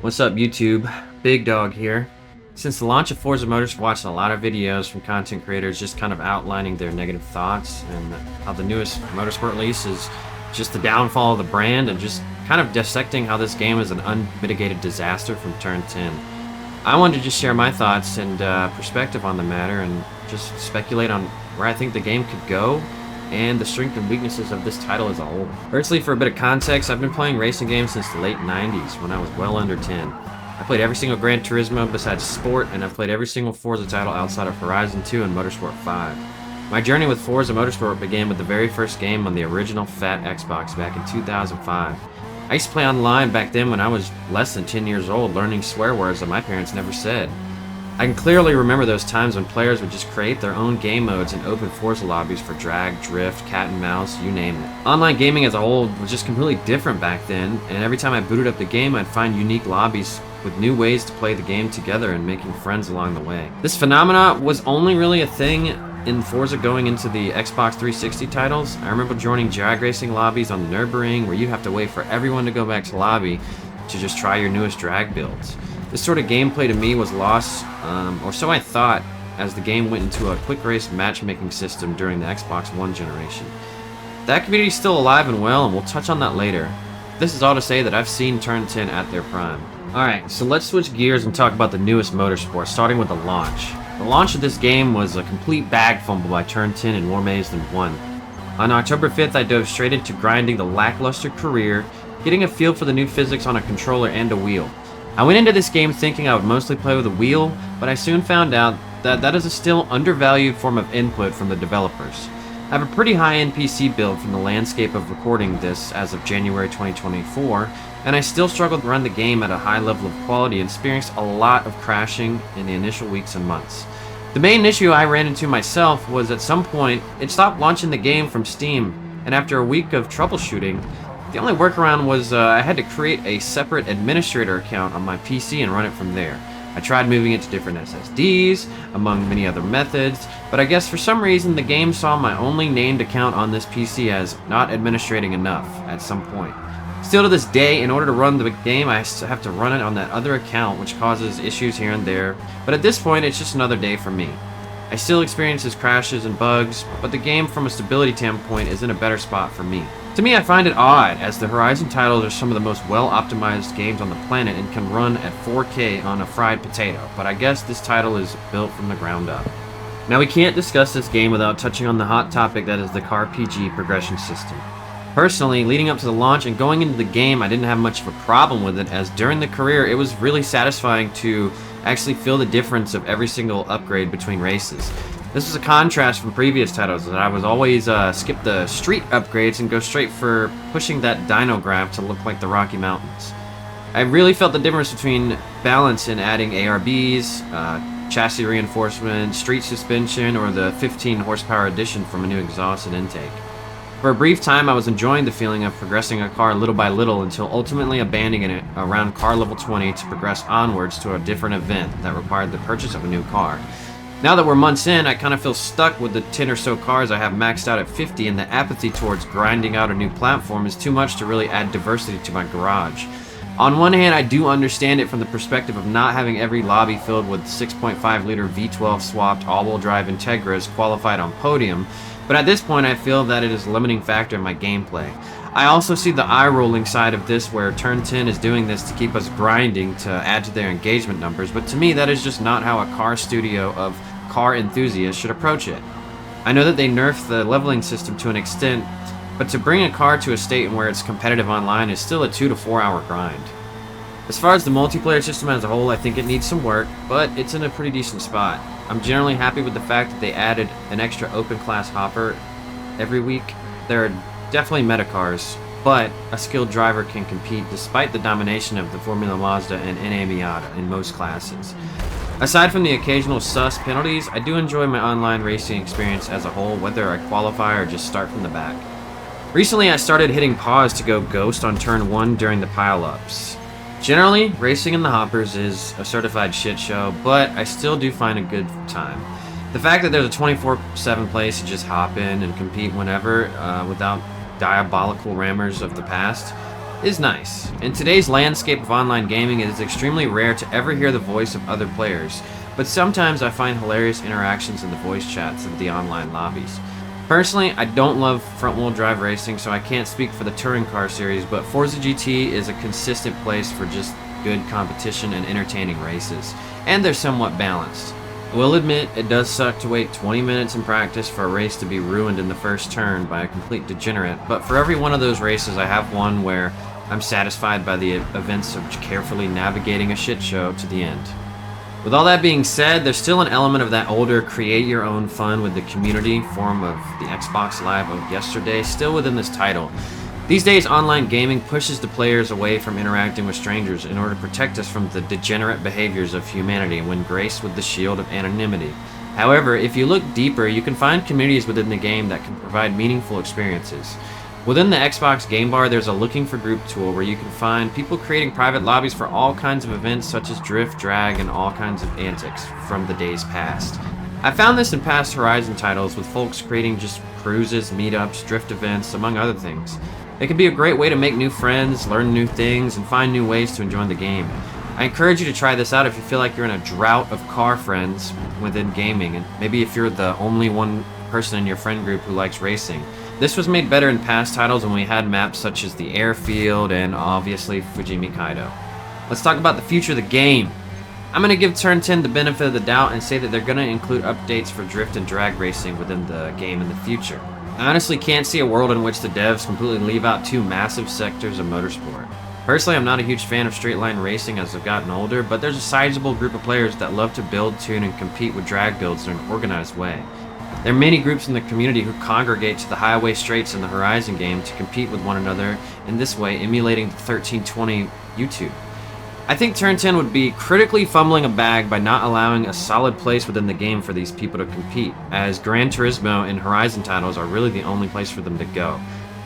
What's up, YouTube? Big Dog here. Since the launch of Forza Motorsport, I've watched a lot of videos from content creators just kind of outlining their negative thoughts and how the newest motorsport release is just the downfall of the brand and just kind of dissecting how this game is an unmitigated disaster from turn 10. I wanted to just share my thoughts and perspective on the matter and just speculate on where I think the game could go and the strengths and weaknesses of this title as a whole. Firstly, for a bit of context, I've been playing racing games since the late 90s when I was well under 10. I played every single Gran Turismo besides Sport, and I've played every single Forza title outside of Horizon 2 and Motorsport 5. My journey with Forza Motorsport began with the very first game on the original fat Xbox back in 2005. I used to play online back then when I was less than 10 years old, learning swear words that my parents never said. I can clearly remember those times when players would just create their own game modes and open Forza lobbies for drag, drift, cat and mouse, you name it. Online gaming as a whole was just completely different back then, and every time I booted up the game I'd find unique lobbies with new ways to play the game together and making friends along the way. This phenomena was only really a thing in Forza going into the Xbox 360 titles. I remember joining drag racing lobbies on the Nürburgring where you have to wait for everyone to go back to lobby to just try your newest drag builds. This sort of gameplay to me was lost, or so I thought, as the game went into a quick race matchmaking system during the Xbox One generation. That community is still alive and well, and we'll touch on that later. This is all to say that I've seen Turn 10 at their prime. Alright, so let's switch gears and talk about the newest motorsport, starting with the launch. The launch of this game was a complete bag fumble by Turn 10 in more ways than one. On October 5th, I dove straight into grinding the lackluster career, getting a feel for the new physics on a controller and a wheel. I went into this game thinking I would mostly play with a wheel, but I soon found out that that is a still undervalued form of input from the developers. I have a pretty high-end PC build from the landscape of recording this as of January 2024, and I still struggled to run the game at a high level of quality and experienced a lot of crashing in the initial weeks and months. The main issue I ran into myself was at some point, it stopped launching the game from Steam, and after a week of troubleshooting, the only workaround was I had to create a separate administrator account on my PC and run it from there. I tried moving it to different SSDs, among many other methods, but I guess for some reason the game saw my only named account on this PC as not administrating enough at some point. Still to this day, in order to run the game, I have to run it on that other account, which causes issues here and there, but at this point it's just another day for me. I still experiences crashes and bugs, but the game from a stability standpoint is in a better spot for me. To me, I find it odd, as the Horizon titles are some of the most well-optimized games on the planet and can run at 4K on a fried potato, but I guess this title is built from the ground up. Now, we can't discuss this game without touching on the hot topic that is the CarPG progression system. Personally, leading up to the launch and going into the game, I didn't have much of a problem with it, as during the career, it was really satisfying to actually feel the difference of every single upgrade between races. This was a contrast from previous titles that I was always skip the street upgrades and go straight for pushing that dyno graph to look like the Rocky Mountains. I really felt the difference between balance in adding ARBs, chassis reinforcement, street suspension, or the 15 horsepower addition from a new exhaust and intake. For a brief time, I was enjoying the feeling of progressing a car little by little until ultimately abandoning it around car level 20 to progress onwards to a different event that required the purchase of a new car. Now that we're months in, I kind of feel stuck with the 10 or so cars I have maxed out at 50, and the apathy towards grinding out a new platform is too much to really add diversity to my garage. On one hand, I do understand it from the perspective of not having every lobby filled with 6.5 liter V12 swapped all-wheel drive Integras qualified on podium, but at this point I feel that it is a limiting factor in my gameplay. I also see the eye-rolling side of this where Turn 10 is doing this to keep us grinding to add to their engagement numbers, but to me that is just not how a car studio of car enthusiasts should approach it. I know that they nerfed the leveling system to an extent, but to bring a car to a state where it's competitive online is still a 2 to 4 hour grind. As far as the multiplayer system as a whole, I think it needs some work, but it's in a pretty decent spot. I'm generally happy with the fact that they added an extra open class hopper every week. There are definitely meta cars, but a skilled driver can compete despite the domination of the Formula Mazda and NA Miata in most classes. Aside from the occasional sus penalties, I do enjoy my online racing experience as a whole, whether I qualify or just start from the back. Recently I started hitting pause to go ghost on turn 1 during the pile-ups. Generally, racing in the hoppers is a certified shit show, but I still do find a good time. The fact that there's a 24/7 place to just hop in and compete whenever without diabolical rammers of the past is nice. In today's landscape of online gaming, it is extremely rare to ever hear the voice of other players, but sometimes I find hilarious interactions in the voice chats of the online lobbies. Personally, I don't love front-wheel drive racing, so I can't speak for the touring car series, but Forza GT is a consistent place for just good competition and entertaining races, and they're somewhat balanced. I will admit, it does suck to wait 20 minutes in practice for a race to be ruined in the first turn by a complete degenerate, but for every one of those races I have one where I'm satisfied by the events of carefully navigating a shit show to the end. With all that being said, there's still an element of that older create-your-own fun with the community form of the Xbox Live of yesterday still within this title. These days, online gaming pushes the players away from interacting with strangers in order to protect us from the degenerate behaviors of humanity when graced with the shield of anonymity. However, if you look deeper, you can find communities within the game that can provide meaningful experiences. Within the Xbox Game Bar, there's a Looking for Group tool where you can find people creating private lobbies for all kinds of events such as drift, drag, and all kinds of antics from the days past. I found this in past Horizon titles with folks creating just cruises, meetups, drift events, among other things. It can be a great way to make new friends, learn new things, and find new ways to enjoy the game. I encourage you to try this out if you feel like you're in a drought of car friends within gaming, and maybe if you're the only one person in your friend group who likes racing. This was made better in past titles when we had maps such as the airfield and obviously Fujimi Kaido. Let's talk about the future of the game. I'm going to give Turn 10 the benefit of the doubt and say that they're going to include updates for drift and drag racing within the game in the future. I honestly can't see a world in which the devs completely leave out two massive sectors of motorsport. Personally, I'm not a huge fan of straight line racing as I've gotten older, but there's a sizable group of players that love to build, tune, and compete with drag builds in an organized way. There are many groups in the community who congregate to the highway straights in the Horizon game to compete with one another in this way, emulating the 1320 YouTube. I think Turn 10 would be critically fumbling a bag by not allowing a solid place within the game for these people to compete, as Gran Turismo and Horizon titles are really the only place for them to go.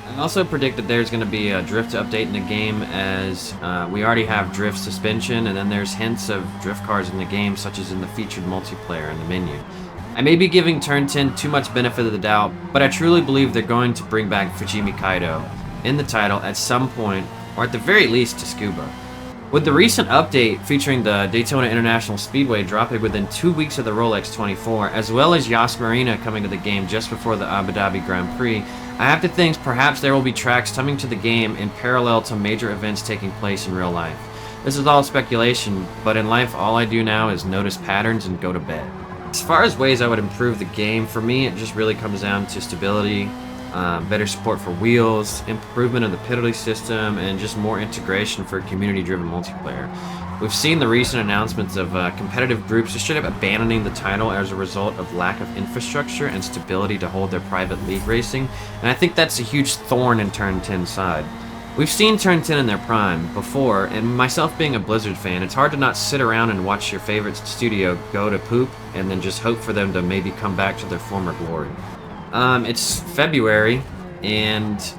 I also predict that there's going to be a drift update in the game, as we already have drift suspension, and then there's hints of drift cars in the game, such as in the featured multiplayer in the menu. I may be giving Turn 10 too much benefit of the doubt, but I truly believe they're going to bring back Fujimi Kaido in the title at some point, or at the very least to Scuba. With the recent update featuring the Daytona International Speedway dropping within 2 weeks of the Rolex 24, as well as Yas Marina coming to the game just before the Abu Dhabi Grand Prix, I have to think perhaps there will be tracks coming to the game in parallel to major events taking place in real life. This is all speculation, but in life all I do now is notice patterns and go to bed. As far as ways I would improve the game, for me it just really comes down to stability, better support for wheels, improvement of the penalty system, and just more integration for community-driven multiplayer. We've seen the recent announcements of competitive groups just straight up abandoning the title as a result of lack of infrastructure and stability to hold their private league racing, and I think that's a huge thorn in Turn 10's side. We've seen Turn 10 in their prime before, and myself being a Blizzard fan, it's hard to not sit around and watch your favorite studio go to poop and then just hope for them to maybe come back to their former glory. It's February, and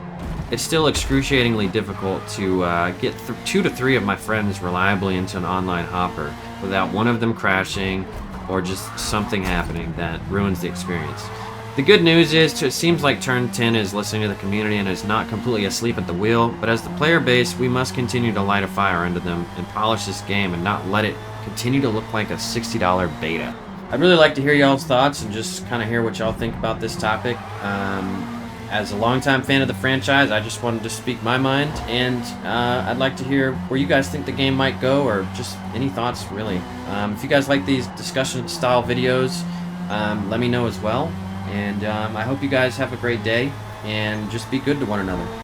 it's still excruciatingly difficult to get 2 to 3 of my friends reliably into an online hopper without one of them crashing or just something happening that ruins the experience. The good news is, it seems like Turn 10 is listening to the community and is not completely asleep at the wheel, but as the player base, we must continue to light a fire under them and polish this game and not let it continue to look like a $60 beta. I'd really like to hear y'all's thoughts and just kind of hear what y'all think about this topic. As a longtime fan of the franchise, I just wanted to speak my mind, and I'd like to hear where you guys think the game might go, or just any thoughts, really. If you guys like these discussion-style videos, let me know as well. And I hope you guys have a great day, and just be good to one another.